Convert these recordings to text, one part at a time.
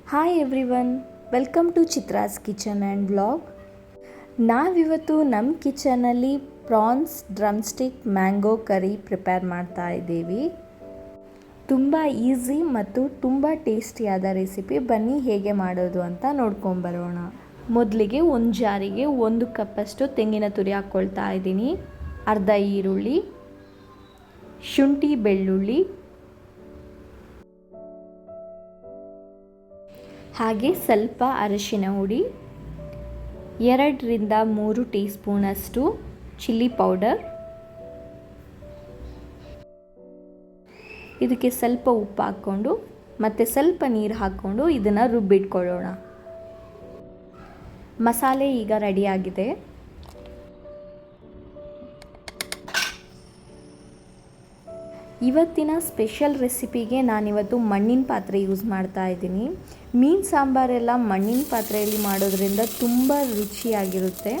Hi everyone, welcome to Chitra's kitchen and vlog. ನಾವಿವತ್ತು ನಮ್ಮ ಕಿಚನಲ್ಲಿ prawns drumstick mango curry prepare ಮಾಡ್ತಾ ಇದ್ದೀವಿ. ತುಂಬ ಈಸಿ ಮತ್ತು ತುಂಬ ಟೇಸ್ಟಿಯಾದ ರೆಸಿಪಿ. ಬನ್ನಿ ಹೇಗೆ ಮಾಡೋದು ಅಂತ ನೋಡ್ಕೊಂಬರೋಣ. ಮೊದಲಿಗೆ ಒಂದು ಜಾರಿಗೆ 1 ಕಪ್ಪಷ್ಟು ತೆಂಗಿನ ತುರಿ ಹಾಕ್ಕೊಳ್ತಾ ಇದ್ದೀನಿ, ಅರ್ಧ ಈರುಳ್ಳಿ, ಶುಂಠಿ ಬೆಳ್ಳುಳ್ಳಿ, ಹಾಗೆ ಸ್ವಲ್ಪ ಅರಿಶಿನ ಹುಡಿ, 2 ರಿಂದ 3 ಟೀ ಸ್ಪೂನಷ್ಟು ಚಿಲ್ಲಿ ಪೌಡರ್, ಇದಕ್ಕೆ ಸ್ವಲ್ಪ ಉಪ್ಪು ಹಾಕ್ಕೊಂಡು ಮತ್ತು ಸ್ವಲ್ಪ ನೀರು ಹಾಕ್ಕೊಂಡು ಇದನ್ನು ರುಬ್ಬಿಟ್ಕೊಳ್ಳೋಣ. ಮಸಾಲೆ ಈಗ ರೆಡಿಯಾಗಿದೆ. ಇವತ್ತಿನ ಸ್ಪೆಷಲ್ ರೆಸಿಪಿಗೆ ನಾನಿವತ್ತು ಮಣ್ಣಿನ ಪಾತ್ರೆ ಯೂಸ್ ಮಾಡ್ತಾ ಇದ್ದೀನಿ. ಮೀನು ಸಾಂಬಾರೆಲ್ಲ ಮಣ್ಣಿನ ಪಾತ್ರೆಯಲ್ಲಿ ಮಾಡೋದ್ರಿಂದ ತುಂಬ ರುಚಿಯಾಗಿರುತ್ತೆ.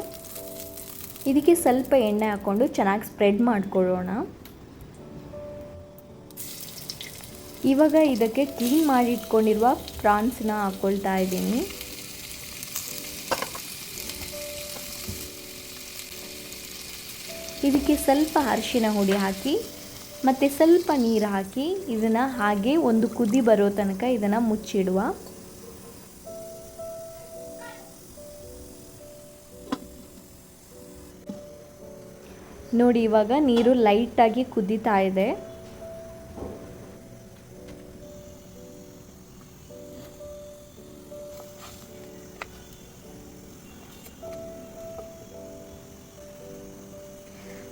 ಇದಕ್ಕೆ ಸ್ವಲ್ಪ ಎಣ್ಣೆ ಹಾಕ್ಕೊಂಡು ಚೆನ್ನಾಗಿ ಸ್ಪ್ರೆಡ್ ಮಾಡ್ಕೊಳ್ಳೋಣ. ಇವಾಗ ಇದಕ್ಕೆ ಕ್ಲೀನ್ ಮಾಡಿ ಇಟ್ಕೊಂಡಿರುವ ಪ್ರಾನ್ಸ್ನ ಹಾಕ್ಕೊಳ್ತಾ ಇದ್ದೀನಿ. ಇದಕ್ಕೆ ಸ್ವಲ್ಪ ಅರಿಶಿನ ಹುಡಿ ಹಾಕಿ ಮತ್ತು ಸ್ವಲ್ಪ ನೀರು ಹಾಕಿ ಇದನ್ನು ಹಾಗೆ ಒಂದು ಕುದಿ ಬರೋ ತನಕ ಇದನ್ನು ಮುಚ್ಚಿಡುವ. ನೋಡಿ, ಇವಾಗ ನೀರು ಲೈಟಾಗಿ ಕುದೀತಾ ಇದೆ.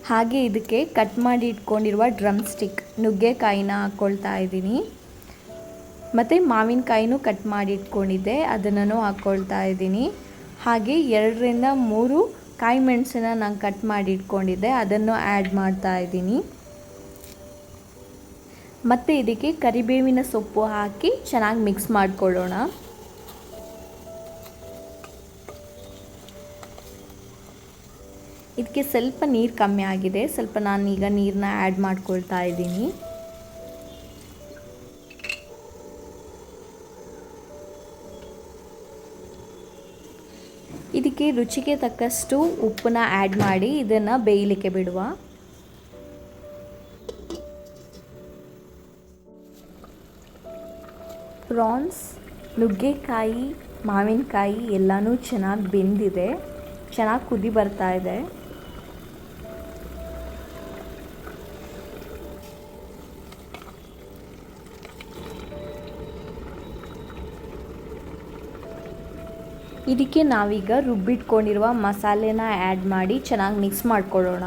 ಹಾಗೆ ಇದಕ್ಕೆ ಕಟ್ ಮಾಡಿ ಇಟ್ಕೊಂಡಿರುವ ಡ್ರಮ್ ಸ್ಟಿಕ್ ನುಗ್ಗೆಕಾಯಿನ ಹಾಕ್ಕೊಳ್ತಾ ಇದ್ದೀನಿ. ಮತ್ತು ಮಾವಿನಕಾಯಿನೂ ಕಟ್ ಮಾಡಿ ಇಟ್ಕೊಂಡಿದ್ದೆ, ಅದನ್ನು ಹಾಕ್ಕೊಳ್ತಾ ಇದ್ದೀನಿ. ಹಾಗೆ 2 ರಿಂದ 3 ಕಾಯಿ ಮೆಣಸನ್ನ ನಾನು ಕಟ್ ಮಾಡಿ ಇಟ್ಕೊಂಡಿದ್ದೆ, ಅದನ್ನು ಆ್ಯಡ್ ಮಾಡ್ತಾ ಇದ್ದೀನಿ. ಮತ್ತು ಇದಕ್ಕೆ ಕರಿಬೇವಿನ ಸೊಪ್ಪು ಹಾಕಿ ಚೆನ್ನಾಗಿ ಮಿಕ್ಸ್ ಮಾಡ್ಕೊಳ್ಳೋಣ. ಇದಕ್ಕೆ ಸ್ವಲ್ಪ ನೀರು ಕಮ್ಮಿ ಆಗಿದೆ, ಸ್ವಲ್ಪ ನಾನೀಗ ನೀರನ್ನ ಆ್ಯಡ್ ಮಾಡ್ಕೊಳ್ತಾ ಇದ್ದೀನಿ. ಇದಕ್ಕೆ ರುಚಿಗೆ ತಕ್ಕಷ್ಟು ಉಪ್ಪನ್ನ ಆ್ಯಡ್ ಮಾಡಿ ಇದನ್ನು ಬೇಯಲಿಕ್ಕೆ ಬಿಡುವ. ಪ್ರಾನ್ಸ್, ನುಗ್ಗೆಕಾಯಿ, ಮಾವಿನಕಾಯಿ ಎಲ್ಲನೂ ಚೆನ್ನಾಗಿ ಬೆಂದಿದೆ, ಚೆನ್ನಾಗಿ ಕುದಿ ಬರ್ತಾ ಇದೆ. ಇದಕ್ಕೆ ನಾವೀಗ ರುಬ್ಬಿಟ್ಕೊಂಡಿರುವ ಮಸಾಲೆನ ಆ್ಯಡ್ ಮಾಡಿ ಚೆನ್ನಾಗಿ ಮಿಕ್ಸ್ ಮಾಡ್ಕೊಳ್ಳೋಣ.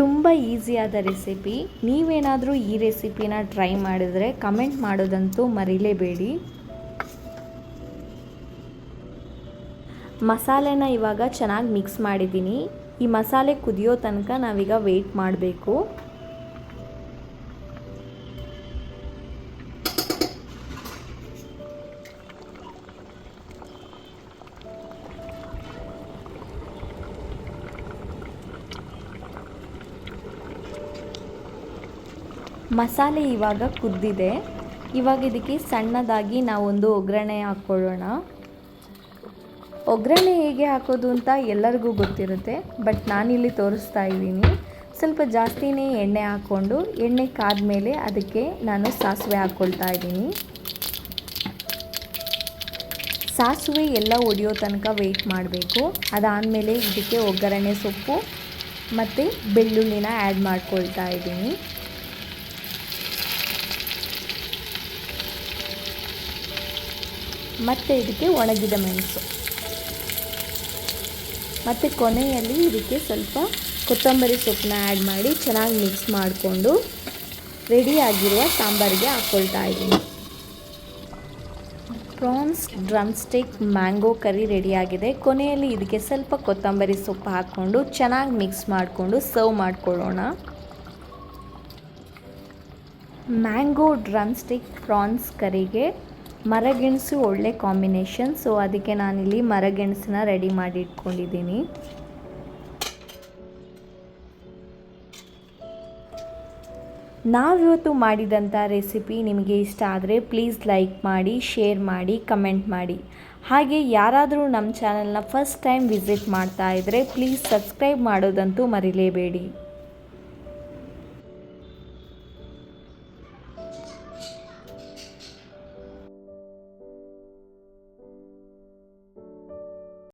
ತುಂಬ ಈಸಿಯಾದ ರೆಸಿಪಿ. ನೀವೇನಾದರೂ ಈ ರೆಸಿಪಿನ ಟ್ರೈ ಮಾಡಿದರೆ ಕಮೆಂಟ್ ಮಾಡೋದಂತೂ ಮರಿಲೇಬೇಡಿ. ಮಸಾಲೆನ ಇವಾಗ ಚೆನ್ನಾಗಿ ಮಿಕ್ಸ್ ಮಾಡಿದ್ದೀನಿ. ಈ ಮಸಾಲೆ ಕುದಿಯೋ ತನಕ ನಾವೀಗ ವೆಯ್ಟ್ ಮಾಡಬೇಕು. ಮಸಾಲೆ ಇವಾಗ ಕುದ್ದಿದೆ. ಇವಾಗ ಇದಕ್ಕೆ ಸಣ್ಣದಾಗಿ ನಾವೊಂದು ಒಗ್ಗರಣೆ ಹಾಕ್ಕೊಳ್ಳೋಣ. ಒಗ್ಗರಣೆ ಹೇಗೆ ಹಾಕೋದು ಅಂತ ಎಲ್ಲರಿಗೂ ಗೊತ್ತಿರುತ್ತೆ, ಬಟ್ ನಾನಿಲ್ಲಿ ತೋರಿಸ್ತಾ ಇದ್ದೀನಿ. ಸ್ವಲ್ಪ ಜಾಸ್ತಿನೇ ಎಣ್ಣೆ ಹಾಕ್ಕೊಂಡು ಎಣ್ಣೆ ಕಾದ್ಮೇಲೆ ಅದಕ್ಕೆ ನಾನು ಸಾಸಿವೆ ಹಾಕ್ಕೊಳ್ತಾ ಇದ್ದೀನಿ. ಸಾಸಿವೆ ಎಲ್ಲ ಒಡೆಯೋ ತನಕ ವೆಯ್ಟ್ ಮಾಡಬೇಕು. ಅದಾದಮೇಲೆ ಇದಕ್ಕೆ ಒಗ್ಗರಣೆ ಸೊಪ್ಪು ಮತ್ತು ಬೆಳ್ಳುಳ್ಳಿನ ಆ್ಯಡ್ ಮಾಡ್ಕೊಳ್ತಾ ಇದ್ದೀನಿ. ಮತ್ತು ಇದಕ್ಕೆ ಒಣಗಿದ ಮೆಣಸು ಮತ್ತು ಕೊನೆಯಲ್ಲಿ ಇದಕ್ಕೆ ಸ್ವಲ್ಪ ಕೊತ್ತಂಬರಿ ಸೊಪ್ಪನ್ನ ಆ್ಯಡ್ ಮಾಡಿ ಚೆನ್ನಾಗಿ ಮಿಕ್ಸ್ ಮಾಡಿಕೊಂಡು ರೆಡಿಯಾಗಿರುವ ಸಾಂಬಾರಿಗೆ ಹಾಕ್ಕೊಳ್ತಾ ಇದ್ದೀನಿ. ಪ್ರಾನ್ಸ್ ಡ್ರಮ್ ಸ್ಟಿಕ್ ಮ್ಯಾಂಗೋ ಕರಿ ರೆಡಿಯಾಗಿದೆ. ಕೊನೆಯಲ್ಲಿ ಇದಕ್ಕೆ ಸ್ವಲ್ಪ ಕೊತ್ತಂಬರಿ ಸೊಪ್ಪು ಹಾಕ್ಕೊಂಡು ಚೆನ್ನಾಗಿ ಮಿಕ್ಸ್ ಮಾಡಿಕೊಂಡು ಸರ್ವ್ ಮಾಡ್ಕೊಳ್ಳೋಣ. ಮ್ಯಾಂಗೋ ಡ್ರಮ್ ಸ್ಟಿಕ್ ಪ್ರಾನ್ಸ್ ಕರಿಗೆ ಮರಗೆಣಸು ಒಳ್ಳೆ ಕಾಂಬಿನೇಷನ್, ಸೊ ಅದಕ್ಕೆ ನಾನಿಲ್ಲಿ ಮರಗೆಣಸನ್ನ ರೆಡಿ ಮಾಡಿ ಇಟ್ಕೊಂಡಿದ್ದೀನಿ. ನಾವಿವತ್ತು ಮಾಡಿದಂಥ ರೆಸಿಪಿ ನಿಮಗೆ ಇಷ್ಟ ಆದರೆ ಪ್ಲೀಸ್ ಲೈಕ್ ಮಾಡಿ, ಶೇರ್ ಮಾಡಿ, ಕಮೆಂಟ್ ಮಾಡಿ. ಹಾಗೆ ಯಾರಾದರೂ ನಮ್ಮ ಚಾನಲ್ನ ಫಸ್ಟ್ ಟೈಮ್ ವಿಸಿಟ್ ಮಾಡ್ತಾ ಇದ್ದರೆ ಪ್ಲೀಸ್ ಸಬ್ಸ್ಕ್ರೈಬ್ ಮಾಡೋದಂತೂ ಮರಿಲೇಬೇಡಿ.